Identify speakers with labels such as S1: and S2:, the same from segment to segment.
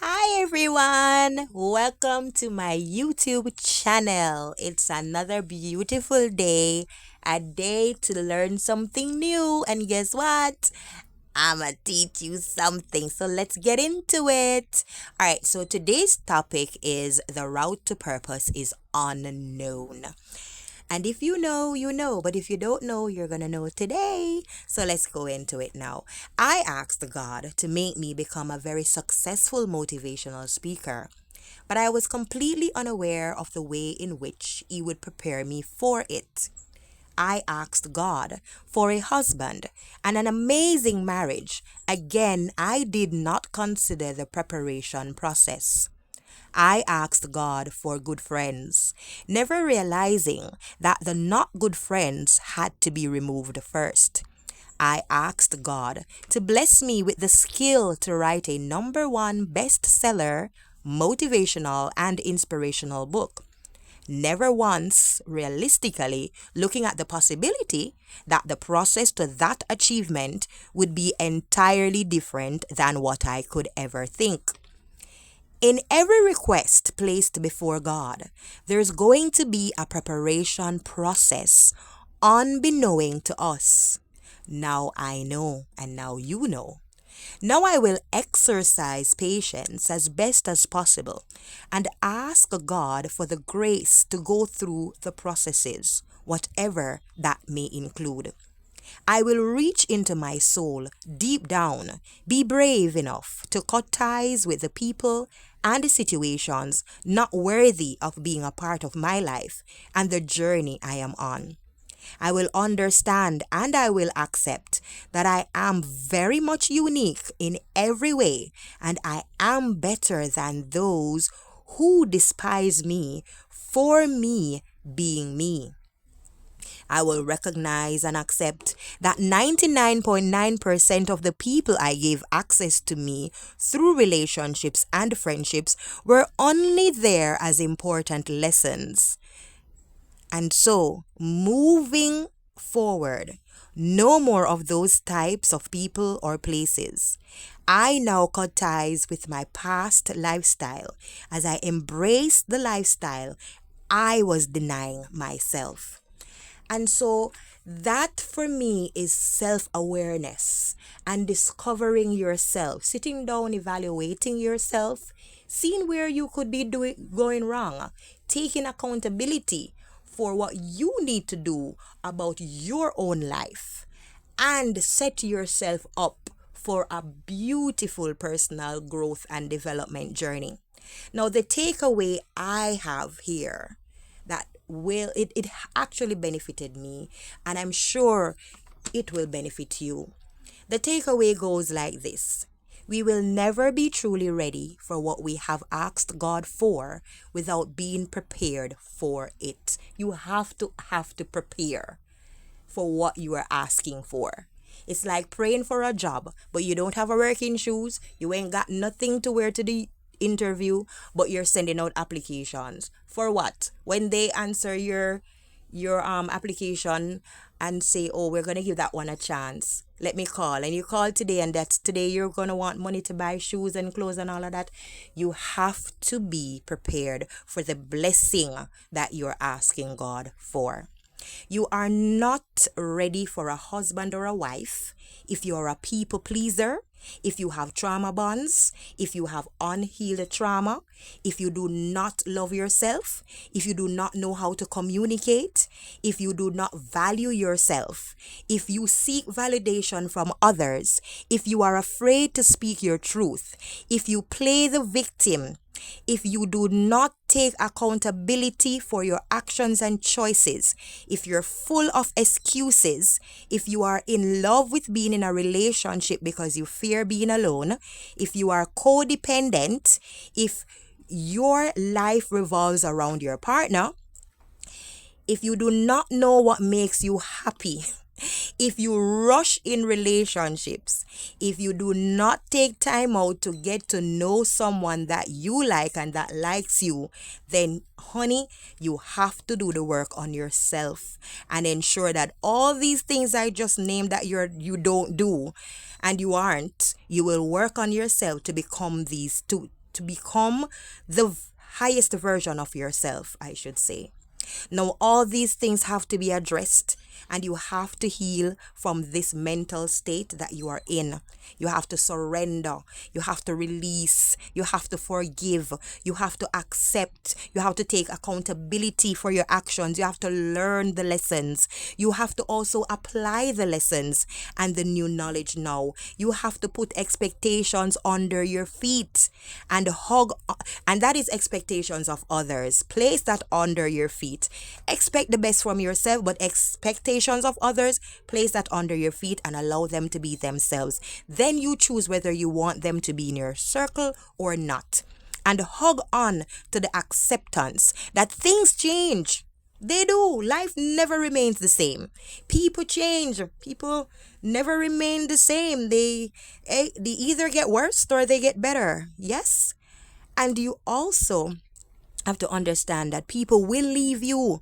S1: Hi everyone! Welcome to my YouTube channel. It's another beautiful day, a day to learn something new. And guess what? I'ma teach you something. So let's get into it. All right, so today's topic is the route to purpose is unknown. And if you know, you know. But if you don't know, you're going to know today. So let's go into it now. I asked God to make me become a very successful motivational speaker. But I was completely unaware of the way in which He would prepare me for it. I asked God for a husband and an amazing marriage. Again, I did not consider the preparation process. I asked God for good friends, never realizing that the not good friends had to be removed first. I asked God to bless me with the skill to write a number one bestseller, motivational, and inspirational book. Never once realistically looking at the possibility that the process to that achievement would be entirely different than what I could ever think. In every request placed before God, there's going to be a preparation process unbeknown to us. Now I know, and now you know. Now I will exercise patience as best as possible and ask God for the grace to go through the processes, whatever that may include. I will reach into my soul deep down, be brave enough to cut ties with the people and the situations not worthy of being a part of my life and the journey I am on. I will understand and I will accept that I am very much unique in every way and I am better than those who despise me for me being me. I will recognize and accept that 99.9% of the people I gave access to me through relationships and friendships were only there as important lessons. And so, moving forward, no more of those types of people or places. I now cut ties with my past lifestyle as I embrace the lifestyle I was denying myself. And so that for me is self awareness and discovering yourself, sitting down, evaluating yourself, seeing where you could be going wrong, taking accountability for what you need to do about your own life, and set yourself up for a beautiful personal growth and development journey. Now, the takeaway I have here that it actually benefited me, and I'm sure it will benefit you. The takeaway goes like this: we will never be truly ready for what we have asked God for without being prepared for it. You have to prepare for what you are asking for. It's like praying for a job, but you don't have a working shoes, you ain't got nothing to wear to the interview, but you're sending out applications. For what? When they answer your application and say, "Oh, we're going to give that one a chance. Let me call." And you call today and that's today you're going to want money to buy shoes and clothes and all of that. You have to be prepared for the blessing that you're asking God for. You are not ready for a husband or a wife if you're a people pleaser, if you have trauma bonds, if you have unhealed trauma, if you do not love yourself, if you do not know how to communicate, if you do not value yourself, if you seek validation from others, if you are afraid to speak your truth, if you play the victim, if you do not take accountability for your actions and choices, if you're full of excuses, if you are in love with being in a relationship because you fear being alone, if you are codependent, if your life revolves around your partner, if you do not know what makes you happy, if you rush in relationships, if you do not take time out to get to know someone that you like and that likes you, then honey, you have to do the work on yourself and ensure that all these things I just named that you don't do and you aren't, you will work on yourself to become these to become the highest version of yourself, I should say. Now, all these things have to be addressed, and you have to heal from this mental state that you are in. You have to surrender. You have to release. You have to forgive. You have to accept. You have to take accountability for your actions. You have to learn the lessons. You have to also apply the lessons and the new knowledge now. You have to put expectations under your feet and and that is expectations of others. Place that under your feet. Expect the best from yourself, but expectations of others, place that under your feet and allow them to be themselves. Then you choose whether you want them to be in your circle or not. And hug on to the acceptance that things change. They do. Life never remains the same. People change. People never remain the same. They either get worse or they get better. Yes? And you also have to understand that people will leave you,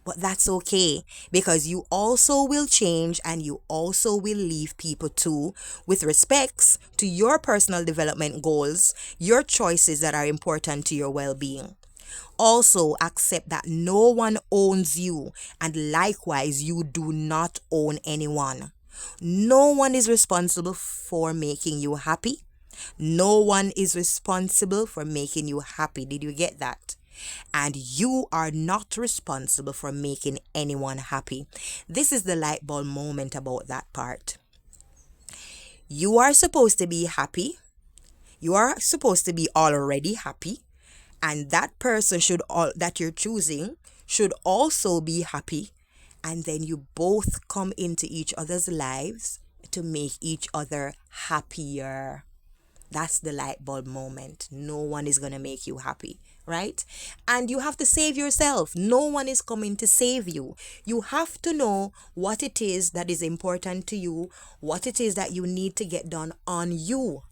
S1: but that's okay, because you also will change and you also will leave people too, with respects to your personal development goals, your choices that are important to your well-being. Also, accept that no one owns you, and likewise, you do not own anyone. No one is responsible for making you happy. No one is responsible for making you happy. Did you get that? And you are not responsible for making anyone happy. This is the light bulb moment about that part. You are supposed to be happy. You are supposed to be already happy. And that person that you're choosing should also be happy. And then you both come into each other's lives to make each other happier. That's the light bulb moment. No one is going to make you happy, right? And you have to save yourself. No one is coming to save you. You have to know what it is that is important to you, what it is that you need to get done on you.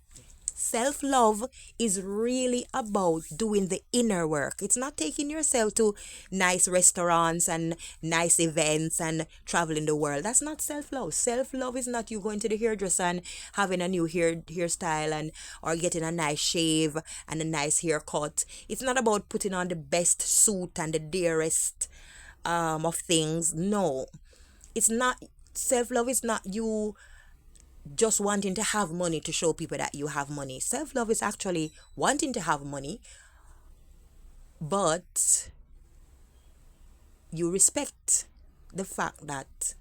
S1: Self-love is really about doing the inner work. It's not taking yourself to nice restaurants and nice events and traveling the world. That's not self-love. Self-love is not you going to the hairdresser and having a new hairstyle and or getting a nice shave and a nice haircut. It's not about putting on the best suit and the dearest of things. No. It's not. Self-love is not you just wanting to have money to show people that you have money. Self-love is actually wanting to have money, but you respect the fact that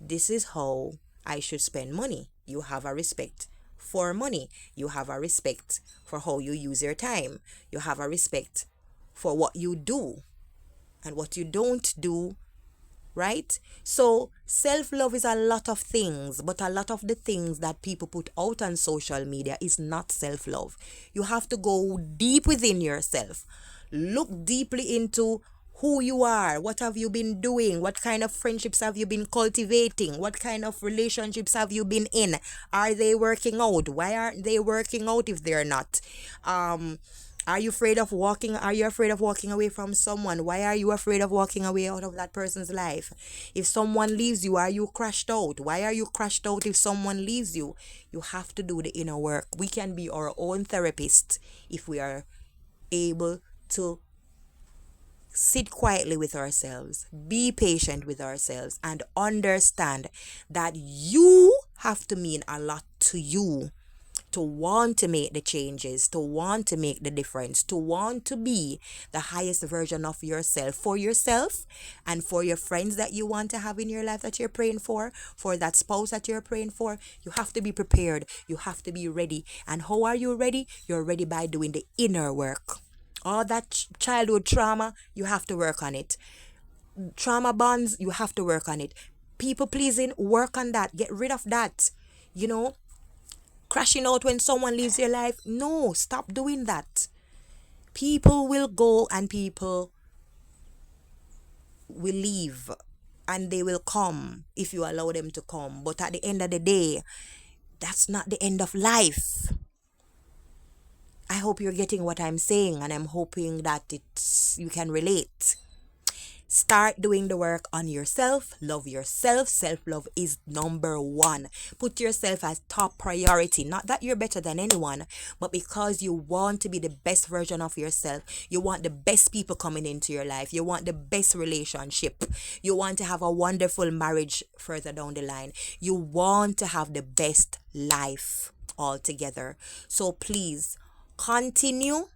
S1: this is how I should spend money. You have a respect for money. You have a respect for how you use your time. You have a respect for what you do and what you don't do, right? So self-love is a lot of things, but a lot of the things that people put out on social media is not self-love. You have to go deep within yourself. Look deeply into who you are. What have you been doing? What kind of friendships have you been cultivating? What kind of relationships have you been in? Are they working out? Why aren't they working out if they're not? Are you afraid of walking? Are you afraid of walking away from someone? Why are you afraid of walking away out of that person's life? If someone leaves you, are you crashed out? Why are you crashed out if someone leaves you? You have to do the inner work. We can be our own therapist if we are able to sit quietly with ourselves, be patient with ourselves, and understand that you have to mean a lot to you to want to make the changes, to want to make the difference, to want to be the highest version of yourself and for your friends that you want to have in your life that you're praying for that spouse that you're praying for. You have to be prepared. You have to be ready. And how are you ready? You're ready by doing the inner work. All that childhood trauma, you have to work on it. Trauma bonds, you have to work on it. People pleasing, work on that. Get rid of that. Crashing out when someone leaves your life. No, stop doing that. People will go and people will leave and they will come if you allow them to come. But at the end of the day, that's not the end of life. I hope you're getting what I'm saying, and I'm hoping that you can relate. Start doing the work on yourself. Love yourself. Self-love is number one. Put yourself as top priority. Not that you're better than anyone, but because you want to be the best version of yourself. You want the best people coming into your life. You want the best relationship. You want to have a wonderful marriage further down the line. You want to have the best life altogether. So please continue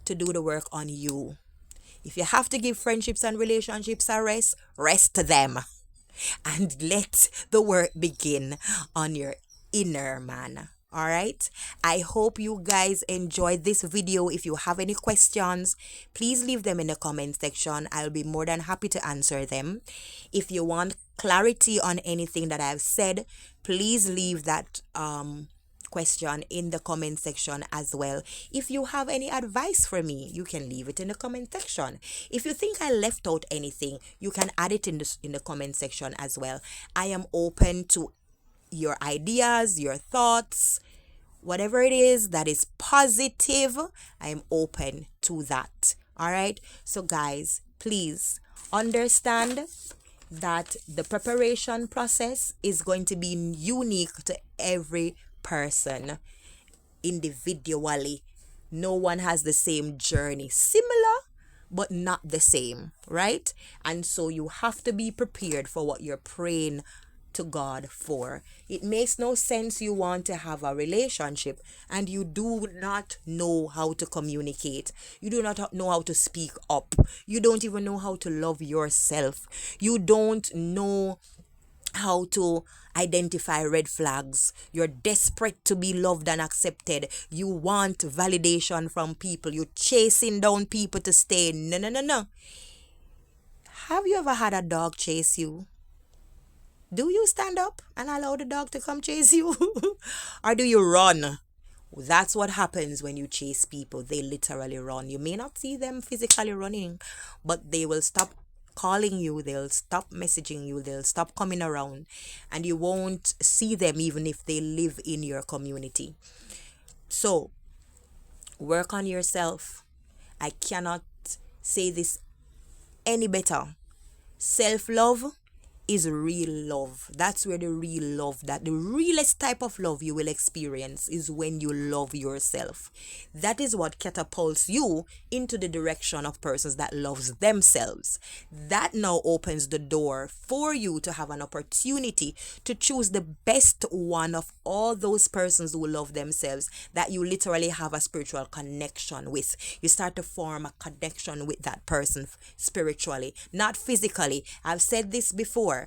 S1: to do the work on you. If you have to give friendships and relationships a rest, rest them. And let the work begin on your inner man. All right. I hope you guys enjoyed this video. If you have any questions, please leave them in the comment section. I'll be more than happy to answer them. If you want clarity on anything that I've said, please leave that question in the comment section as well. If you have any advice for me, you can leave it in the comment section. If you think I left out anything, you can add it in the comment section as well. I am open to your ideas, your thoughts, whatever it is that is positive. I am open to that. All right. So guys, please understand that the preparation process is going to be unique to every person individually. No one has the same journey. Similar, but not the same, right? And so you have to be prepared for what you're praying to God for. It makes no sense you want to have a relationship and you do not know how to communicate. You do not know how to speak up. You don't even know how to love yourself. You don't know how to identify red flags. You're desperate to be loved and accepted. You want validation from people. You're chasing down people to stay. No, no, no, no. Have you ever had a dog chase you? Do you stand up and allow the dog to come chase you? Or do you run? That's what happens when you chase people. They literally run. You may not see them physically running, but they will stop calling you, they'll stop messaging you, they'll stop coming around, and you won't see them even if they live in your community. So work on yourself. I cannot say this any better. Self-love is real love. That's where the real love, that the realest type of love you will experience is when you love yourself. That is what catapults you into the direction of persons that loves themselves. That now opens the door for you to have an opportunity to choose the best one of all those persons who love themselves, that you literally have a spiritual connection with. You start to form a connection with that person spiritually, not physically. I've said this before.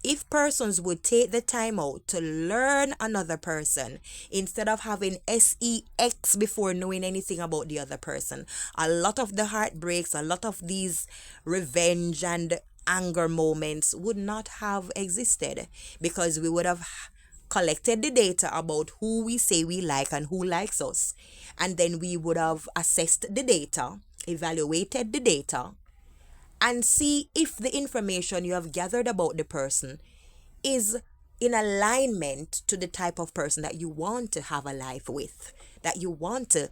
S1: If persons would take the time out to learn another person instead of having sex before knowing anything about the other person, a lot of the heartbreaks, a lot of these revenge and anger moments would not have existed, because we would have collected the data about who we say we like and who likes us, and then we would have assessed the data, evaluated the data, and see if the information you have gathered about the person is in alignment to the type of person that you want to have a life with, that you want to,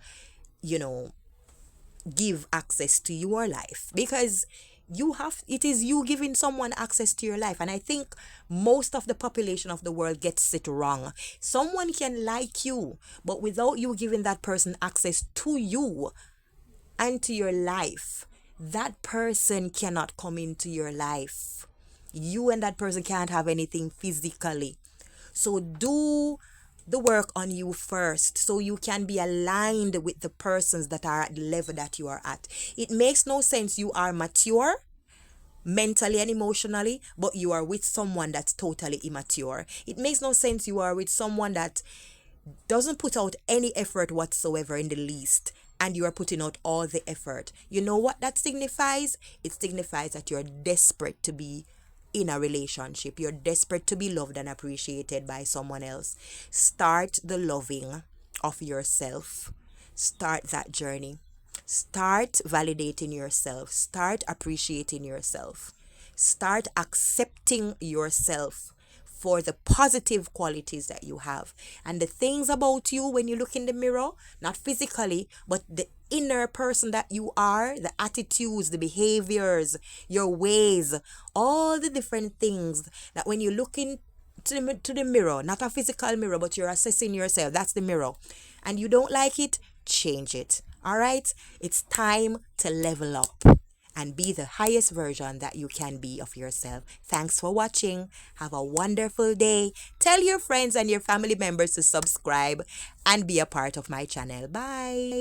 S1: give access to your life. Because it is you giving someone access to your life. And I think most of the population of the world gets it wrong. Someone can like you, but without you giving that person access to you and to your life, that person cannot come into your life. You and that person can't have anything physically. So do the work on you first, so you can be aligned with the persons that are at the level that you are at. It makes no sense you are mature mentally and emotionally, but you are with someone that's totally immature. It makes no sense you are with someone that doesn't put out any effort whatsoever in the least, and you are putting out all the effort. You know what that signifies? It signifies that you're desperate to be in a relationship. You're desperate to be loved and appreciated by someone else. Start the loving of yourself. Start that journey. Start validating yourself. Start appreciating yourself. Start accepting yourself for the positive qualities that you have. And the things about you when you look in the mirror, not physically, but the inner person that you are, the attitudes, the behaviors, your ways, all the different things that when you look in to the mirror, not a physical mirror, but you're assessing yourself. That's the mirror. And you don't like it, change it. All right? It's time to level up and be the highest version that you can be of yourself. Thanks for watching. Have a wonderful day. Tell your friends and your family members to subscribe and be a part of my channel. Bye.